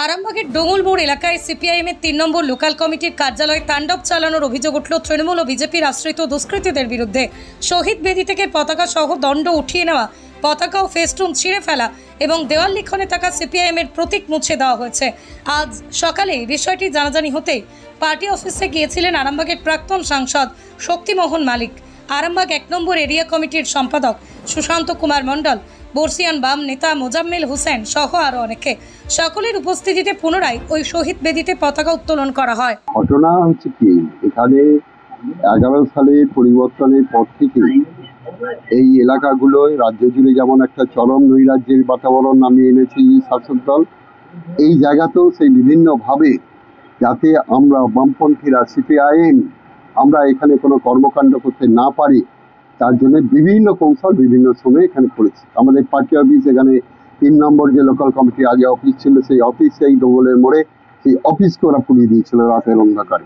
আরামবাগের ডোঙল মোড় এলাকায় সিপিআইএম এর 3 নম্বর লোকাল কমিটির কার্যালয়ে তাণ্ডব চালানোর অভিযোগ উঠল তৃণমূল ও বিজেপির আশ্রিত দুষ্কৃতীদের বিরুদ্ধে। শহীদ বেদি থেকে পতাকা সহ দণ্ড উঠিয়ে নেওয়া, পতাকা ও ফেস্টুন ছিঁড়ে ফেলা এবং দেওয়াল লিখনে থাকা সিপিআইএম এর প্রতীক মুছে দেওয়া হয়েছে। আজ সকালে বিষয়টি জানাজানি হতেই পার্টি অফিসে গিয়েছিলেন আরামবাগের প্রাক্তন সাংসদ শক্তিমোহন মালিক, আরামবাগ 1 নম্বর এরিয়া কমিটির সম্পাদক সুশান্ত কুমার মণ্ডল, বর্ষিয়ান বাম নেতা মোজাম্মেল হোসেন সহ আরো অনেকে। সকলের উপস্থিতিতে পুনরায় ওই শহীদ বেদিতে পতাকা উত্তোলন করা হয়। ঘটনা হচ্ছে কি, এখানে 11 সালের পরিবর্তনের পর থেকে এই এলাকাগুলোয় রাজ্য জুড়ে যেমন একটা চরম নৈরাজ্যের বাতাবরণ নামিয়ে এনেছে শাসক দল, এই জায়গাতেও সেই বিভিন্নভাবে যাতে আমরা বামপন্থীরা সিপিআইএম আমরা এখানে কোনো কর্মকাণ্ড করতে না পারি, তার জন্য বিভিন্ন কৌশল বিভিন্ন সময় এখানে করেছি। আমাদের পার্টি অফিস, এখানে 3 নম্বর যে লোকাল কমিটির আগে অফিস ছিল, সেই অফিস সেই ডোঙ্গলের মোড়ে সেই অফিসকে ওরা পুড়িয়ে দিয়েছিল রাতের অন্ধকারে।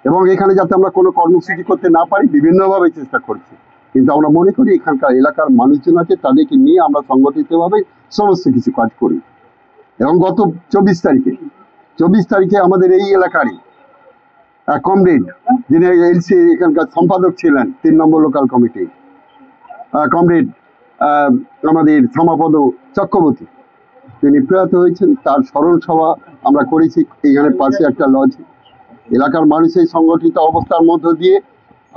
এবং এখানে যাতে আমরা কোনো কর্মসূচি করতে না পারি বিভিন্নভাবে চেষ্টা করছি। কিন্তু আমরা মনে করি এখানকার এলাকার মানুষজন আছে, তাদেরকে নিয়ে আমরা সংগঠিতভাবে সমস্ত কিছু কাজ করি। এবং গত 24 তারিখে আমাদের এই এলাকারই কমরেড, যিনি এলসি এখানকার সম্পাদক ছিলেন 3 নম্বর লোকাল কমিটি, কমরেড আমাদের শ্যামাপদ চক্রবর্তী, তিনি প্রয়াত হয়েছেন। তার স্মরণ সভা আমরা করেছি এখানে পাশে একটা লজ। এলাকার মানুষের সংগঠিত অবস্থার মধ্য দিয়ে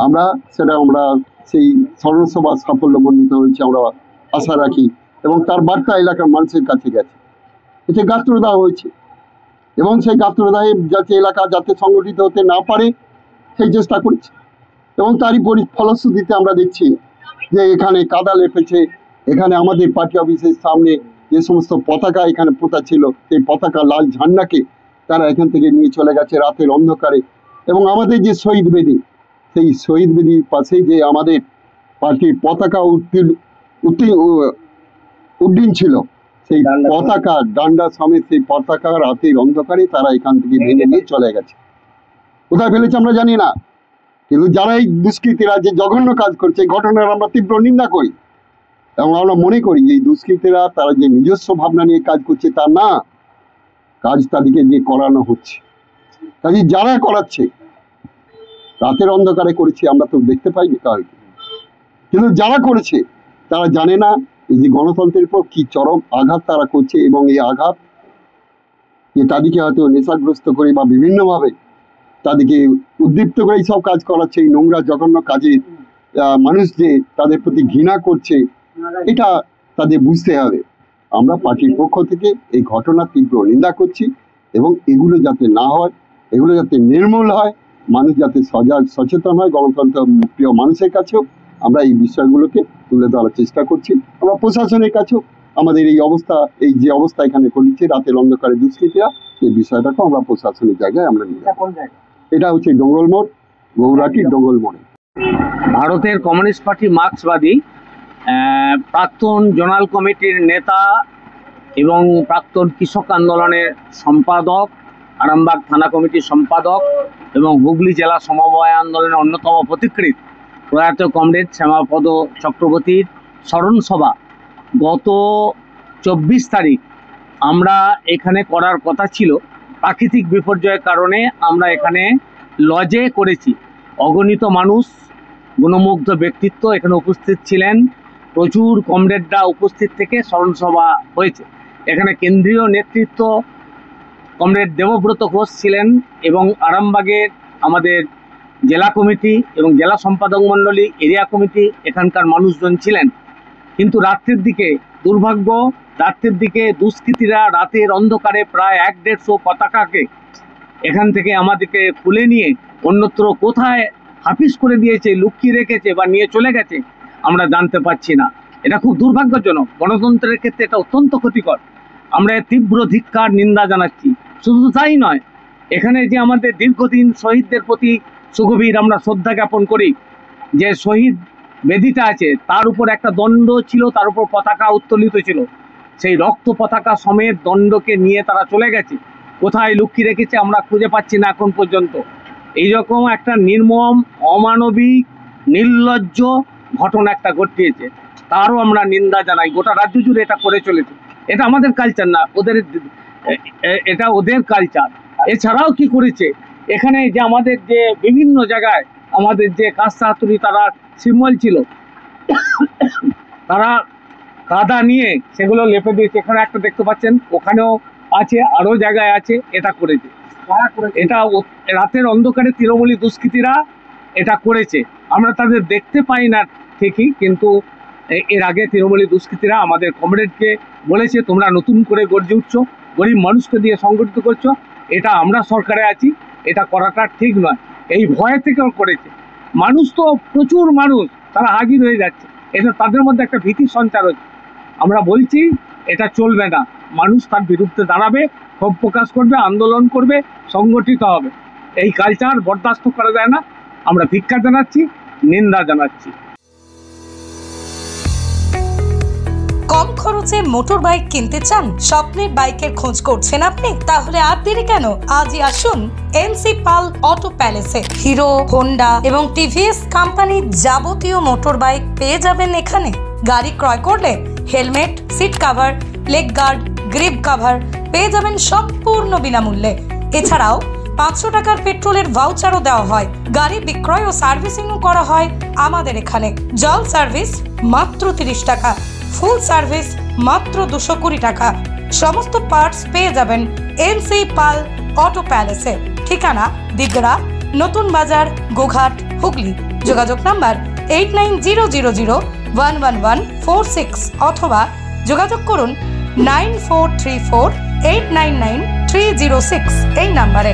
আমরা সেই স্মরণ সভা সাফল্যমণ্ডিত হয়েছে, আমরা আশা রাখি। এবং তার বার্তা এলাকার মানুষের কাছে গেছে। এতে গাত্রদাহ হয়েছে এবং সেই গাত্রদাহে যাতে এলাকা যাতে সংগঠিত হতে না পারে সেই চেষ্টা করছে। এবং তারই ফলশ্রুতিতে আমরা দেখছি যে এখানে কাদা লেপেছে। এখানে আমাদের পার্টি অফিসের সামনে যে সমস্ত পতাকা এখানে পোতা ছিল, সেই পতাকা লাল ঝান্ডাকে তারা এখান থেকে নিয়ে চলে গেছে রাতের অন্ধকারে। এবং আমাদের যে শহীদ বেদি, সেই শহীদ বেদির পাশেই যে আমাদের পার্টির পতাকা উড্ডীন ছিল, সেই পতাকা ডান্ডা সমেত সেই পতাকা রাতের অন্ধকারে তারা এখান থেকে ভেঙে নিয়ে চলে গেছে। কোথায় ফেলেছে আমরা জানি না, কিন্তু যারা এই দুষ্কৃতীরা যে জঘন্য কাজ করছে, এই ঘটনার আমরা তীব্র নিন্দা করি। এবং আমরা মনে করি যে এই দুষ্কৃতীরা তারা যে নিজস্ব ভাবনা নিয়ে কাজ করছে তা না, কাজ তাদেরকে যে করানো হচ্ছে। কাজে যারা করাচ্ছে রাতের অন্ধকারে করেছে, আমরা তো দেখতে পাইনি কাউকে, কিন্তু যারা করেছে তারা জানে না এই যে গণতন্ত্রের উপর কি চরম আঘাত তারা করছে। এবং এই আঘাত যে তাদেরকে হয়তো নেশাগ্রস্ত করে বা বিভিন্নভাবে তাদেরকে উদ্দীপ্ত করে এইসব কাজ করাচ্ছে, এই নোংরা জঘন্য কাজে মানুষ যে তাদের প্রতি ঘৃণা করছে, এটা তাদের বুঝতে হবে। আমরা পার্টির পক্ষ থেকে এই ঘটনা তীব্র নিন্দা করছি এবং এগুলো যাতে না হয়, এগুলো যাতে নির্মূল হয়, মানুষ যাতে সচেতন হয়, গণতন্ত্র প্রিয় মানুষের কাছেও আমরা এই বিষয়গুলোকে তুলে ধরার চেষ্টা করছি। আমরা প্রশাসনের কাছেও আমাদের এই যে অবস্থা এখানে করেছে রাতের অন্ধকারে দুষ্কৃতীরা, এই বিষয়টাকে আমরা প্রশাসনের জায়গায় আমরা নিয়ে যাব। এটা হচ্ছে ডোঙ্গল মোড়, গৌরাটি ডোঙ্গল মোড়ে। ভারতের কমিউনিস্ট পার্টি মার্ক্সবাদী প্রাক্তন জোনাল কমিটির নেতা এবং প্রাক্তন কৃষক আন্দোলনের সম্পাদক, আরামবাগ থানা কমিটির সম্পাদক এবং হুগলি জেলা সমবায় আন্দোলনের অন্যতম পথিকৃৎ প্রয়াত কমরেড শ্যামাপদ চক্রবর্তীর স্মরণ সভা গত 24 তারিখ আমরা এখানে করার কথা ছিল। প্রাকৃতিক বিপর্যয়ের কারণে আমরা এখানে লজে করেছি। অগণিত মানুষ, গুণমুগ্ধ ব্যক্তিত্ব এখানে উপস্থিত ছিলেন, প্রচুর কমরেডরা উপস্থিত থেকে স্মরণ সভা হয়েছে। এখানে কেন্দ্রীয় নেতৃত্ব কমরেড দেবব্রত ঘোষ ছিলেন এবং আরামবাগের আমাদের জেলা কমিটি এবং জেলা সম্পাদক মণ্ডলী, এরিয়া কমিটি, এখানকার মানুষজন ছিলেন। কিন্তু রাত্রের দিকে দুর্ভাগ্য, রাত্রের দিকে দুষ্কৃতীরা রাতের অন্ধকারে প্রায় 150 পতাকাকে এখান থেকে আমাদেরকে খুলে নিয়ে অন্যত্র কোথায় হাফিস করে দিয়েছে, লুকিয়ে রেখেছে বা নিয়ে চলে গেছে আমরা জানতে পারছি না। এটা খুব দুর্ভাগ্যজনক, গণতন্ত্রের ক্ষেত্রে এটা অত্যন্ত ক্ষতিকর। আমরা তীব্র ধিক্কার নিন্দা জানাচ্ছি। শুধু তাই নয়, এখানে যে আমাদের দীর্ঘদিন শহীদদের প্রতি সুগভীর আমরা শ্রদ্ধা জ্ঞাপন করি, যে শহীদ বেদিটা আছে তার উপর একটা দণ্ড ছিল, তার উপর পতাকা উত্তোলিত ছিল, সেই রক্ত পতাকা সমেত দণ্ডকে নিয়ে তারা চলে গেছে। কোথায় লুকিয়ে রেখেছে আমরা খুঁজে পাচ্ছি না এখন পর্যন্ত। এইরকম একটা নির্মম, অমানবিক, নির্লজ্জ ঘটনা একটা ঘটিয়েছে, তারও আমরা নিন্দা জানাই। গোটা রাজ্য জুড়ে এটা করে চলেছে। এটা আমাদের কালচার না, ওদের এটা ওদের কালচার। এছাড়াও কি করেছে, এখানে যে আমাদের যে বিভিন্ন জায়গায় আমাদের যে কাস্তা হাতুড়ি তারা সিম্বল ছিল, তারা কাদা নিয়ে সেগুলো লেপে দিয়েছে। এখানে একটা দেখতে পাচ্ছেন, ওখানেও আছে, আরও জায়গায় আছে। এটা করেছে, এটা রাতের অন্ধকারে তৃণমূলী দুষ্কৃতীরা এটা করেছে। আমরা তাদের দেখতে পাই না ঠিকই, কিন্তু এর আগে তৃণমূলী দুষ্কৃতীরা আমাদের কমরেডকে বলেছে, তোমরা নতুন করে গর্জে উঠছো, গরিব মানুষকে দিয়ে সংগঠিত করছো, এটা আমরা সরকারে আছি, এটা করাটা ঠিক নয়। এই ভয় থেকেও করেছে। মানুষ তো প্রচুর মানুষ, তারা হাজির হয়ে যাচ্ছে, এটা তাদের মধ্যে একটা ভীতির সঞ্চার হচ্ছে। আমরা বলছি এটা চলবে না, মানুষ তার বিরুদ্ধে দাঁড়াবে, ক্ষোভ প্রকাশ করবে, আন্দোলন করবে, সংগঠিত হবে। এই কালচার বরদাস্ত করা যায় না। আমরা ধিক্কার জানাচ্ছি, নিন্দা জানাচ্ছি। কম খরচে মোটর বাইক কিনতে চান, স্বপ্নের বাইকের খোঁজ করছেন আপনি? তাহলে আর দেরি কেন, আজই আসুন এনসি পাল অটো প্যালেসে। হিরো, হোন্ডা এবং টিভিএস কোম্পানির যাবতীয় মোটর বাইক পেয়ে যাবেন এখানে। গাড়ি ক্রয় করলে helmet, seat cover, leg guard, grip cover পেয়ে যাবেন সম্পূর্ণ বিনামূল্যে। এছাড়াও 500 টাকার পেট্রোলের ভাউচারও দেওয়া হয়। গাড়ি বিক্রয় ও সার্ভিসিংও করা হয় আমাদের এখানে। জল সার্ভিস মাত্র 30 টাকা, ফুল সার্ভিস মাত্র 220 টাকা। সমস্ত পার্টস পেয়ে যাবেন এনসি পাল অটো প্যালেসে। ঠিকানা দিগড়া, নতুন বাজার, গোঘাট, হুগলি। যোগাযোগ নাম্বার 8900011146 অথবা যোগাযোগ করুন 9434899306 এই নাম্বারে।